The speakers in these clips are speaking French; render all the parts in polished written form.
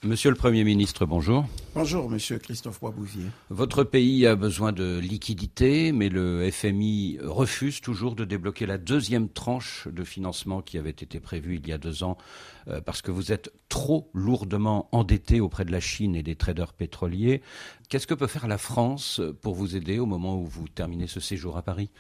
Monsieur le Premier ministre, bonjour. Bonjour, monsieur Christophe Boisbouvier. Votre pays a besoin de liquidités, mais le FMI refuse toujours de débloquer la deuxième tranche de financement qui avait été prévue il y a 2 ans, parce que vous êtes trop lourdement endetté auprès de la Chine et des traders pétroliers. Qu'est-ce que peut faire la France pour vous aider au moment où vous terminez ce séjour à Paris ?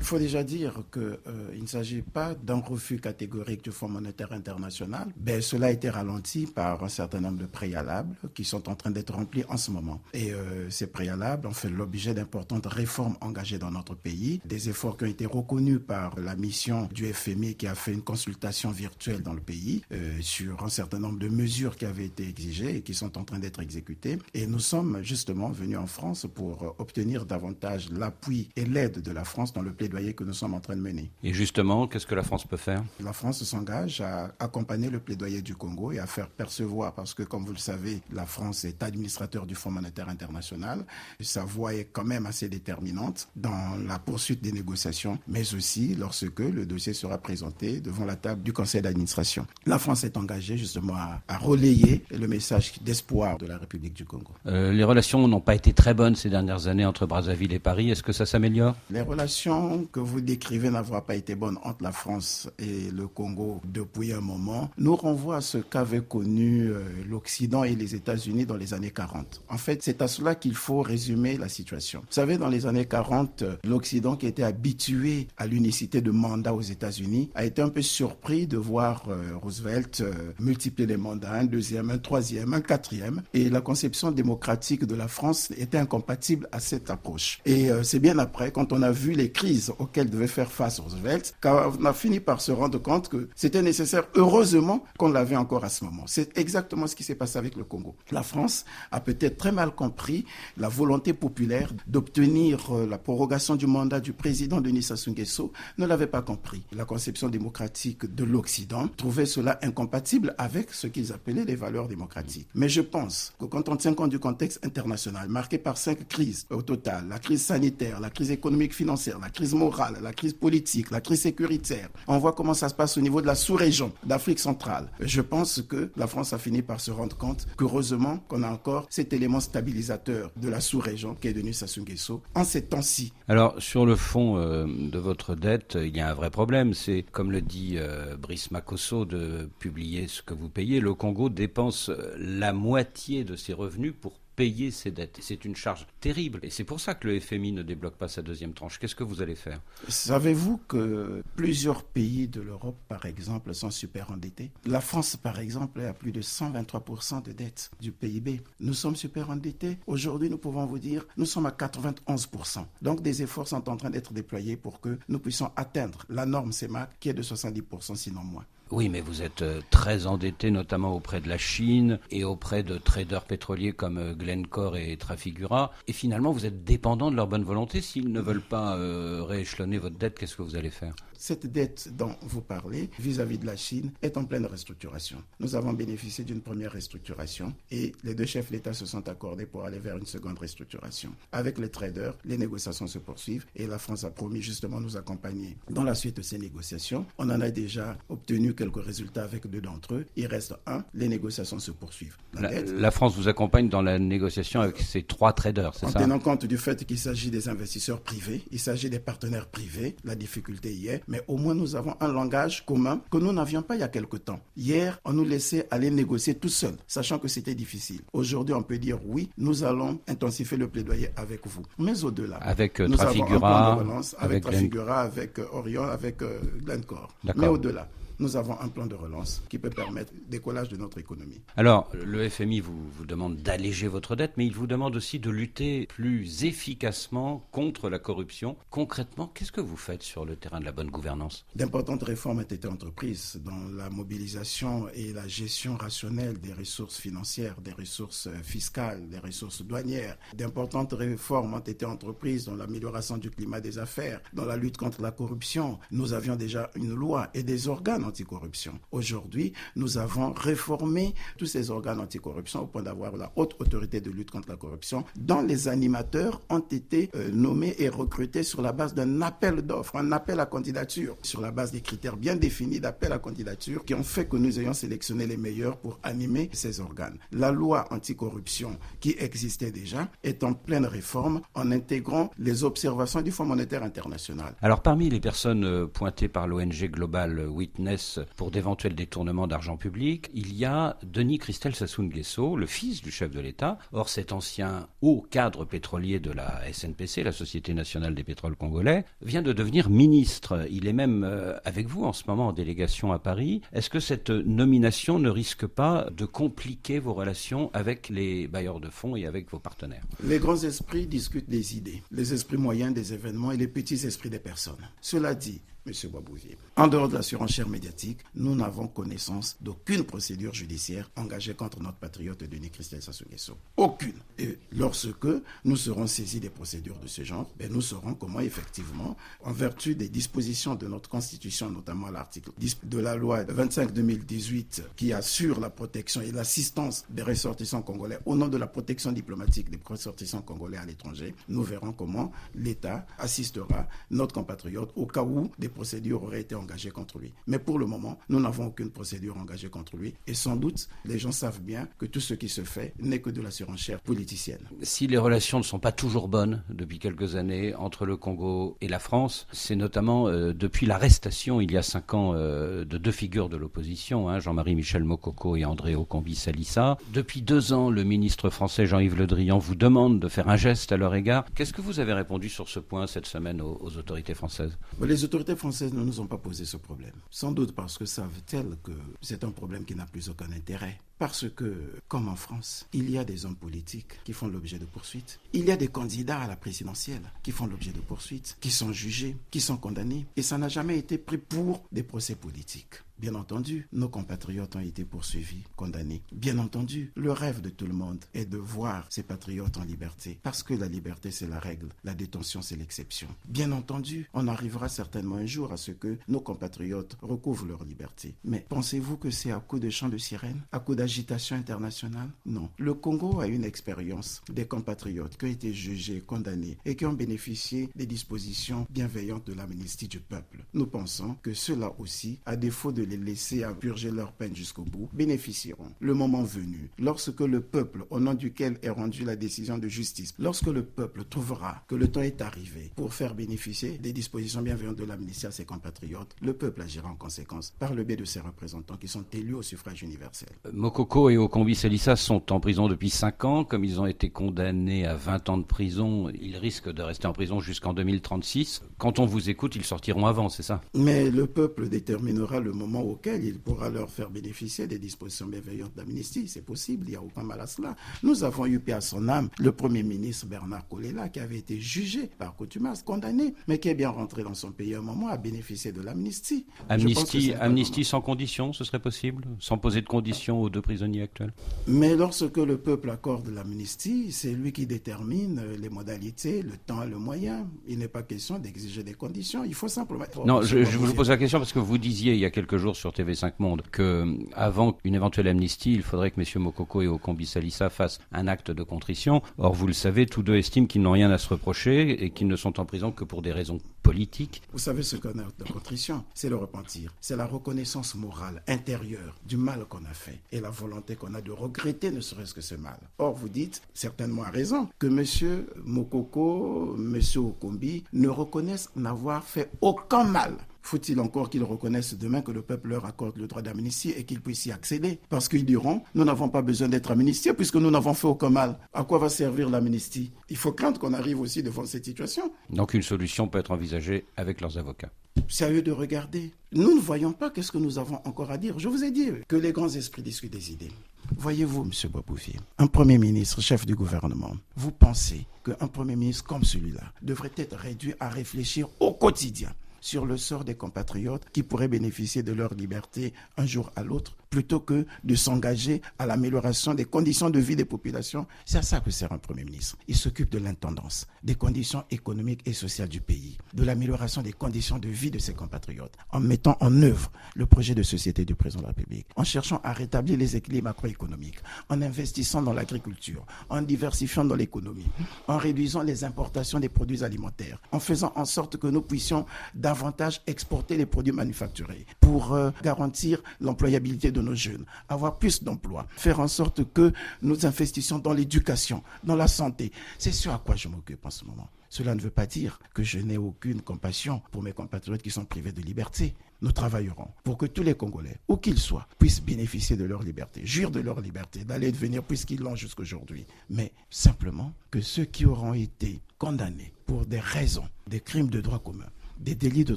Il faut déjà dire qu'il ne s'agit pas d'un refus catégorique du Fonds monétaire international. Cela a été ralenti par un certain nombre de préalables qui sont en train d'être remplis en ce moment. Et ces préalables ont fait l'objet d'importantes réformes engagées dans notre pays, des efforts qui ont été reconnus par la mission du FMI qui a fait une consultation virtuelle dans le pays sur un certain nombre de mesures qui avaient été exigées et qui sont en train d'être exécutées. Et nous sommes justement venus en France pour obtenir davantage l'appui et l'aide de la France dans le plaidoyer que nous sommes en train de mener. Et justement, qu'est-ce que la France peut faire ? La France s'engage à accompagner le plaidoyer du Congo et à faire percevoir, parce que comme vous le savez, la France est administrateur du Fonds monétaire international. Sa voix est quand même assez déterminante dans la poursuite des négociations, mais aussi lorsque le dossier sera présenté devant la table du conseil d'administration. La France est engagée justement à relayer le message d'espoir de la République du Congo. Les relations n'ont pas été très bonnes ces dernières années entre Brazzaville et Paris. Est-ce que ça s'améliore ? Les relations que vous décrivez n'avoir pas été bonnes entre la France et le Congo depuis un moment nous renvoient à ce qu'avaient connu l'Occident et les États-Unis dans les années 40. En fait, c'est à cela qu'il faut résumer la situation. Vous savez, dans les années 40, l'Occident qui était habitué à l'unicité de mandats aux États-Unis a été un peu surpris de voir Roosevelt multiplier les mandats, un deuxième, un troisième, un quatrième. Et la conception démocratique de la France était incompatible à cette approche. Et c'est bien après, quand on a vu les crises auxquelles devait faire face Roosevelt, qu'on a fini par se rendre compte que c'était nécessaire, heureusement, qu'on l'avait encore à ce moment. C'est exactement ce qui s'est passé avec le Congo. La France a peut-être très mal compris la volonté populaire d'obtenir la prorogation du mandat du président Denis Sassou Nguesso, ne l'avait pas compris. La conception démocratique de l'Occident trouvait cela incompatible avec ce qu'ils appelaient les valeurs démocratiques. Mais je pense que quand on tient compte du contexte international, marqué par 5 crises au total, la crise sanitaire, la crise économique financière, la crise morale, la crise politique, la crise sécuritaire, on voit comment ça se passe au niveau de la sous-région d'Afrique centrale. Je pense que la France a fini par se rendre compte qu'heureusement qu'on a encore cet élément stabilisateur de la sous-région qui est devenu Sassou Nguesso en ces temps-ci. Alors, sur le fond de votre dette, il y a un vrai problème. C'est, comme le dit Brice Makosso, de publier ce que vous payez. Le Congo dépense la moitié de ses revenus pour payer ses dettes. C'est une charge terrible. Et c'est pour ça que le FMI ne débloque pas sa deuxième tranche. Qu'est-ce que vous allez faire ? Savez-vous que plusieurs pays de l'Europe, par exemple, sont super endettés ? La France, par exemple, est à plus de 123% de dette du PIB. Nous sommes super endettés. Aujourd'hui, nous pouvons vous dire, nous sommes à 91%. Donc, des efforts sont en train d'être déployés pour que nous puissions atteindre la norme CEMAC qui est de 70%, sinon moins. Oui, mais vous êtes très endetté, notamment auprès de la Chine et auprès de traders pétroliers comme Glencore et Trafigura. Et finalement, vous êtes dépendant de leur bonne volonté. S'ils ne veulent pas rééchelonner votre dette, qu'est-ce que vous allez faire ? Cette dette dont vous parlez vis-à-vis de la Chine est en pleine restructuration. Nous avons bénéficié d'une première restructuration et les 2 chefs d'État se sont accordés pour aller vers une seconde restructuration. Avec les traders, les négociations se poursuivent et la France a promis justement nous accompagner dans la suite de ces négociations. On en a déjà obtenu quelques résultats avec 2 d'entre eux. Il reste 1, les négociations se poursuivent. La France vous accompagne dans la négociation avec ces 3 traders, c'est ça ? En tenant compte du fait qu'il s'agit des investisseurs privés, il s'agit des partenaires privés, la difficulté y est, mais au moins nous avons un langage commun que nous n'avions pas il y a quelque temps. Hier, on nous laissait aller négocier tout seul, sachant que c'était difficile. Aujourd'hui, on peut dire oui, nous allons intensifier le plaidoyer avec vous. Mais au-delà, avec nous Trafigura, avons un plan de relance avec Trafigura, avec Orion, avec Glencore. Mais au-delà, nous avons un plan de relance qui peut permettre le décollage de notre économie. Alors, le FMI vous demande d'alléger votre dette, mais il vous demande aussi de lutter plus efficacement contre la corruption. Concrètement, qu'est-ce que vous faites sur le terrain de la bonne gouvernance ? D'importantes réformes ont été entreprises dans la mobilisation et la gestion rationnelle des ressources financières, des ressources fiscales, des ressources douanières. D'importantes réformes ont été entreprises dans l'amélioration du climat des affaires, dans la lutte contre la corruption. Nous avions déjà une loi et des organes anticorruption. Aujourd'hui, nous avons réformé tous ces organes anticorruption au point d'avoir la haute autorité de lutte contre la corruption, dont les animateurs ont été nommés et recrutés sur la base d'un appel d'offres, un appel à candidature, sur la base des critères bien définis d'appel à candidature qui ont fait que nous ayons sélectionné les meilleurs pour animer ces organes. La loi anticorruption qui existait déjà est en pleine réforme en intégrant les observations du Fonds monétaire international. Alors parmi les personnes pointées par l'ONG Global Witness pour d'éventuels détournements d'argent public, il y a Denis Christel Sassou Nguesso, le fils du chef de l'État. Or cet ancien haut cadre pétrolier de la SNPC, la Société nationale des pétroles congolais, vient de devenir ministre. Il est même avec vous en ce moment en délégation à Paris. Est-ce que cette nomination ne risque pas de compliquer vos relations avec les bailleurs de fonds et avec vos partenaires? Les grands esprits discutent des idées, les esprits moyens des événements et les petits esprits des personnes. Cela dit, M. Boisbouvier, en dehors de la surenchère médiatique, nous n'avons connaissance d'aucune procédure judiciaire engagée contre notre patriote Denis Christel Sassou Nguesso. Aucune. Et lorsque nous serons saisis des procédures de ce genre, nous saurons comment effectivement, en vertu des dispositions de notre Constitution, notamment l'article 10 de la loi 25-2018 qui assure la protection et l'assistance des ressortissants congolais au nom de la protection diplomatique des ressortissants congolais à l'étranger, nous verrons comment l'État assistera notre compatriote au cas où des procédure aurait été engagée contre lui. Mais pour le moment, nous n'avons aucune procédure engagée contre lui. Et sans doute, les gens savent bien que tout ce qui se fait n'est que de la surenchère politicienne. Si les relations ne sont pas toujours bonnes depuis quelques années entre le Congo et la France, c'est notamment depuis l'arrestation il y a 5 ans de 2 figures de l'opposition, Jean-Marie Michel Mokoko et André Okombi-Salissa. Depuis 2 ans, le ministre français Jean-Yves Le Drian vous demande de faire un geste à leur égard. Qu'est-ce que vous avez répondu sur ce point cette semaine aux autorités françaises? Les autorités françaises ne nous ont pas posé ce problème. Sans doute parce que savent-elles que c'est un problème qui n'a plus aucun intérêt. Parce que, comme en France, il y a des hommes politiques qui font l'objet de poursuites. Il y a des candidats à la présidentielle qui font l'objet de poursuites, qui sont jugés, qui sont condamnés. Et ça n'a jamais été pris pour des procès politiques. Bien entendu, nos compatriotes ont été poursuivis, condamnés. Bien entendu, le rêve de tout le monde est de voir ces patriotes en liberté. Parce que la liberté, c'est la règle. La détention, c'est l'exception. Bien entendu, on arrivera certainement un jour à ce que nos compatriotes recouvrent leur liberté. Mais pensez-vous que c'est à coup de chants de sirène, à coup d'agitation internationale? Non. Le Congo a une expérience des compatriotes qui ont été jugés, condamnés et qui ont bénéficié des dispositions bienveillantes de l'amnistie du peuple. Nous pensons que cela aussi, à défaut de les laisser à purger leur peine jusqu'au bout, bénéficieront. Le moment venu, lorsque le peuple, au nom duquel est rendue la décision de justice, lorsque le peuple trouvera que le temps est arrivé pour faire bénéficier des dispositions bienveillantes de l'amnistie à ses compatriotes, le peuple agira en conséquence par le biais de ses représentants qui sont élus au suffrage universel. Mokoko et Okombi-Salissa sont en prison depuis 5 ans. Comme ils ont été condamnés à 20 ans de prison, ils risquent de rester en prison jusqu'en 2036. Quand on vous écoute, ils sortiront avant, c'est ça? Mais le peuple déterminera le moment auquel il pourra leur faire bénéficier des dispositions bienveillantes d'amnistie. C'est possible, il n'y a aucun mal à cela. Nous avons eu paix à son âme le Premier ministre Bernard Kolela qui avait été jugé par contumace, condamné, mais qui est bien rentré dans son pays un moment à bénéficier de l'amnistie. Amnistie sans condition, ce serait possible? Sans poser de conditions aux 2 prisonniers actuels? Mais lorsque le peuple accorde l'amnistie, c'est lui qui détermine les modalités, le temps et le moyen. Il n'est pas question d'exiger des conditions. Il faut simplement... Non, je vous pose la question parce que vous disiez il y a quelques jours sur TV5 Monde qu'avant une éventuelle amnistie, il faudrait que M. Mokoko et Okombi-Salissa fassent un acte de contrition. Or, vous le savez, tous 2 estiment qu'ils n'ont rien à se reprocher et qu'ils ne sont en prison que pour des raisons politiques. Vous savez ce qu'un acte de contrition? C'est le repentir. C'est la reconnaissance morale, intérieure, du mal qu'on a fait et la volonté qu'on a de regretter ne serait-ce que ce mal. Or, vous dites, certainement à raison, que M. Mokoko, M. Okombi ne reconnaissent n'avoir fait aucun mal. Faut-il encore qu'ils reconnaissent demain que le peuple leur accorde le droit d'amnistie et qu'ils puissent y accéder? Parce qu'ils diront, nous n'avons pas besoin d'être amnistiés puisque nous n'avons fait aucun mal. À quoi va servir l'amnistie? Il faut craindre qu'on arrive aussi devant cette situation. Donc une solution peut être envisagée avec leurs avocats. C'est à eux de regarder. Nous ne voyons pas qu'est-ce que nous avons encore à dire. Je vous ai dit que les grands esprits discutent des idées. Voyez-vous, M. Boisbouvier, un Premier ministre, chef du gouvernement, vous pensez qu'un Premier ministre comme celui-là devrait être réduit à réfléchir au quotidien sur le sort des compatriotes qui pourraient bénéficier de leur liberté un jour à l'autre, plutôt que de s'engager à l'amélioration des conditions de vie des populations. C'est à ça que sert un Premier ministre. Il s'occupe de l'intendance, des conditions économiques et sociales du pays, de l'amélioration des conditions de vie de ses compatriotes, en mettant en œuvre le projet de société du président de la République, en cherchant à rétablir les équilibres macroéconomiques, en investissant dans l'agriculture, en diversifiant dans l'économie, en réduisant les importations des produits alimentaires, en faisant en sorte que nous puissions davantage exporter les produits manufacturés pour garantir l'employabilité de nos jeunes, avoir plus d'emplois, faire en sorte que nous investissions dans l'éducation, dans la santé. C'est ce à quoi je m'occupe en ce moment. Cela ne veut pas dire que je n'ai aucune compassion pour mes compatriotes qui sont privés de liberté. Nous travaillerons pour que tous les Congolais, où qu'ils soient, puissent bénéficier de leur liberté, jouir de leur liberté, d'aller et de venir puisqu'ils l'ont jusqu'aujourd'hui. Mais simplement que ceux qui auront été condamnés pour des raisons, des crimes de droit commun, des délits de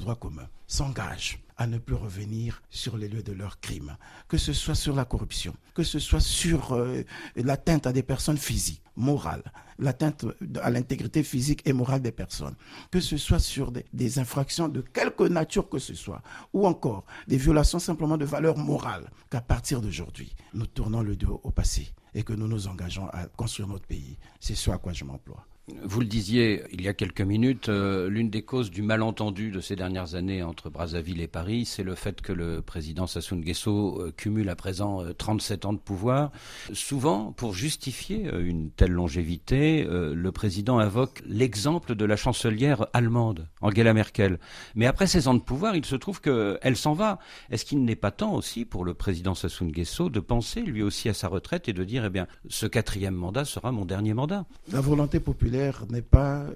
droit commun, s'engagent à ne plus revenir sur les lieux de leurs crimes, que ce soit sur la corruption, que ce soit sur l'atteinte à des personnes physiques, morales, l'atteinte à l'intégrité physique et morale des personnes, que ce soit sur des infractions de quelque nature que ce soit, ou encore des violations simplement de valeurs morales, qu'à partir d'aujourd'hui, nous tournons le dos au passé et que nous nous engageons à construire notre pays. C'est ce à quoi je m'emploie. Vous le disiez il y a quelques minutes, l'une des causes du malentendu de ces dernières années entre Brazzaville et Paris, c'est le fait que le président Sassou Nguesso cumule à présent 37 ans de pouvoir. Souvent, pour justifier une telle longévité, le président invoque l'exemple de la chancelière allemande, Angela Merkel. Mais après 16 ans de pouvoir, il se trouve qu'elle s'en va. Est-ce qu'il n'est pas temps aussi pour le président Sassou Nguesso de penser lui aussi à sa retraite et de dire, eh bien, ce 4e mandat sera mon dernier mandat? La volonté populaire n'est pas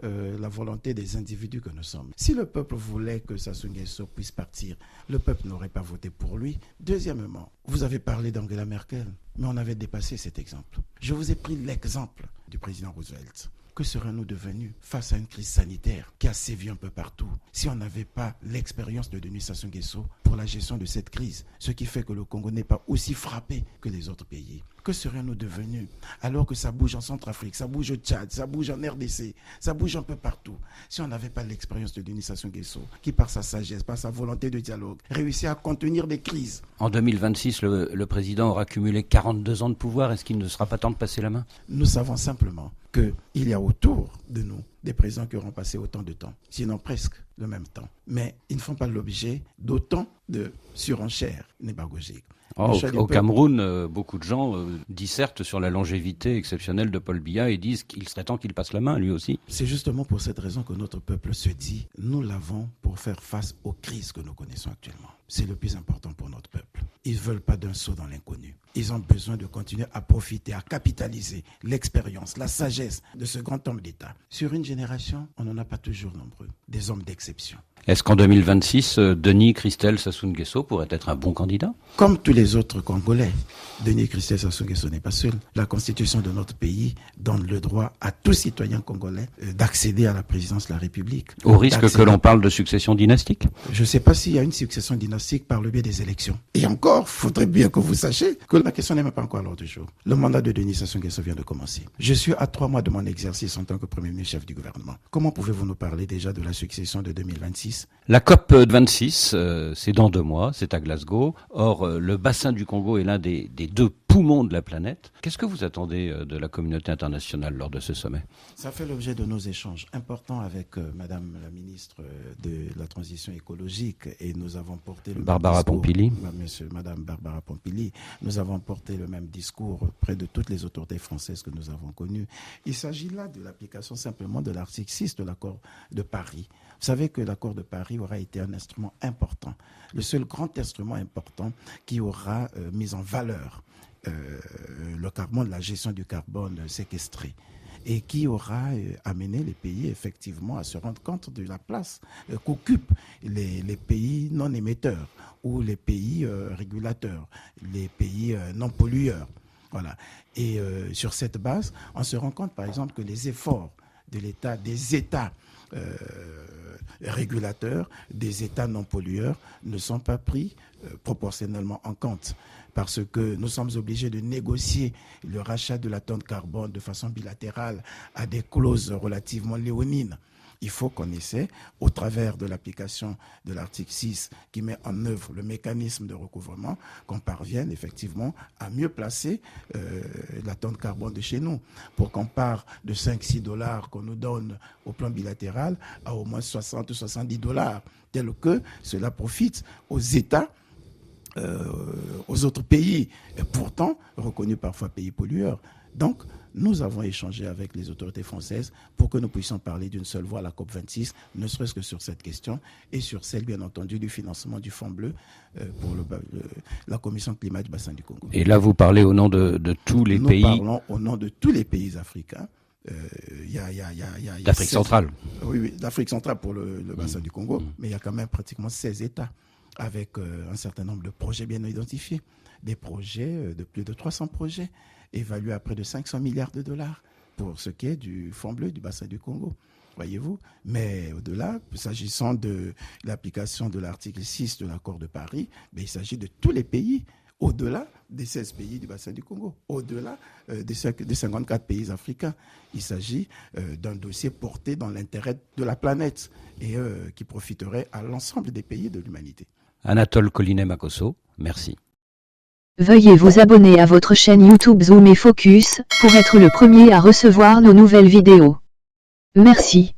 la volonté des individus que nous sommes. Si le peuple voulait que Sassou Nguesso puisse partir, le peuple n'aurait pas voté pour lui. Deuxièmement, vous avez parlé d'Angela Merkel, mais on avait dépassé cet exemple. Je vous ai pris l'exemple du président Roosevelt. Que serions-nous devenus face à une crise sanitaire qui a sévi un peu partout si on n'avait pas l'expérience de Denis Sassou Nguesso pour la gestion de cette crise, ce qui fait que le Congo n'est pas aussi frappé que les autres pays? Que serions-nous devenus alors que ça bouge en Centrafrique, ça bouge au Tchad, ça bouge en RDC, ça bouge un peu partout, si on n'avait pas l'expérience de Denis Sassou Nguesso qui, par sa sagesse, par sa volonté de dialogue, réussit à contenir des crises? En 2026, le président aura cumulé 42 ans de pouvoir. Est-ce qu'il ne sera pas temps de passer la main? Nous savons simplement qu'il y a autour de nous des présidents qui auront passé autant de temps, sinon presque le même temps. Mais ils ne font pas l'objet d'autant de surenchères démagogiques. Au Cameroun, beaucoup de gens dissertent sur la longévité exceptionnelle de Paul Biya et disent qu'il serait temps qu'il passe la main, lui aussi. C'est justement pour cette raison que notre peuple se dit, nous l'avons pour faire face aux crises que nous connaissons actuellement. C'est le plus important pour notre peuple. Ils ne veulent pas d'un saut dans l'inconnu. Ils ont besoin de continuer à profiter, à capitaliser l'expérience, la sagesse de ce grand homme d'État. Sur une génération, on n'en a pas toujours nombreux, des hommes d'exception. Est-ce qu'en 2026, Denis Christel Sassou Nguesso pourrait être un bon candidat? Comme tous les autres Congolais, Denis Christel Sassou Nguesso n'est pas seul. La constitution de notre pays donne le droit à tout citoyen congolais d'accéder à la présidence de la République. Au risque que l'on parle de succession dynastique? Je ne sais pas s'il y a une succession dynastique par le biais des élections. Et encore, il faudrait bien que vous sachiez que la question n'est même pas encore à l'ordre du jour. Le mandat de Denis Sassou Nguesso vient de commencer. Je suis à 3 mois de mon exercice en tant que Premier ministre chef du gouvernement. Comment pouvez-vous nous parler déjà de la succession de 2026? La COP26, c'est dans 2 mois, c'est à Glasgow. Or, le bassin du Congo est l'un des 2 poumons de la planète. Qu'est-ce que vous attendez de la communauté internationale lors de ce sommet? Ça fait l'objet de nos échanges importants avec Madame la ministre de la Transition écologique et nous avons porté le Barbara Pompili. Madame Barbara Pompili. Nous avons porté le même discours auprès de toutes les autorités françaises que nous avons connues. Il s'agit là de l'application simplement de l'article 6 de l'accord de Paris. Vous savez que l'accord de Paris aura été un instrument important, le seul grand instrument important qui aura mis en valeur le carbone, la gestion du carbone séquestré, et qui aura amené les pays effectivement à se rendre compte de la place qu'occupent les pays non émetteurs ou les pays régulateurs, les pays non pollueurs. Voilà. Et sur cette base, on se rend compte par exemple que les efforts de l'État, des États régulateurs, des États non pollueurs ne sont pas pris proportionnellement en compte, parce que nous sommes obligés de négocier le rachat de la tonne carbone de façon bilatérale à des clauses relativement léonines. il faut qu'on essaie, au travers de l'application de l'article 6 qui met en œuvre le mécanisme de recouvrement, qu'on parvienne effectivement à mieux placer la tonne carbone de chez nous, pour qu'on part de 5-6 dollars qu'on nous donne au plan bilatéral à au moins 60 ou 70 dollars, tel que cela profite aux États, aux autres pays, et pourtant reconnus parfois pays pollueurs. Donc, nous avons échangé avec les autorités françaises pour que nous puissions parler d'une seule voix à la COP26, ne serait-ce que sur cette question et sur celle, bien entendu, du financement du Fonds bleu pour la Commission climat du bassin du Congo. Et là, vous parlez au nom de tous les pays. Nous parlons au nom de tous les pays africains. D'Afrique centrale. Oui, d'Afrique centrale pour le bassin du Congo, mais il y a quand même pratiquement 16 États avec un certain nombre de projets bien identifiés. Des projets, de plus de 300 projets, évalués à près de 500 milliards de dollars pour ce qui est du Fonds bleu du bassin du Congo. Voyez-vous, mais au-delà, s'agissant de l'application de l'article 6 de l'accord de Paris, il s'agit de tous les pays, au-delà des 16 pays du bassin du Congo, au-delà des 54 pays africains. Il s'agit d'un dossier porté dans l'intérêt de la planète et qui profiterait à l'ensemble des pays de l'humanité. Anatole Collinet-Makosso, merci. Veuillez vous abonner à votre chaîne YouTube Zoom et Focus pour être le premier à recevoir nos nouvelles vidéos. Merci.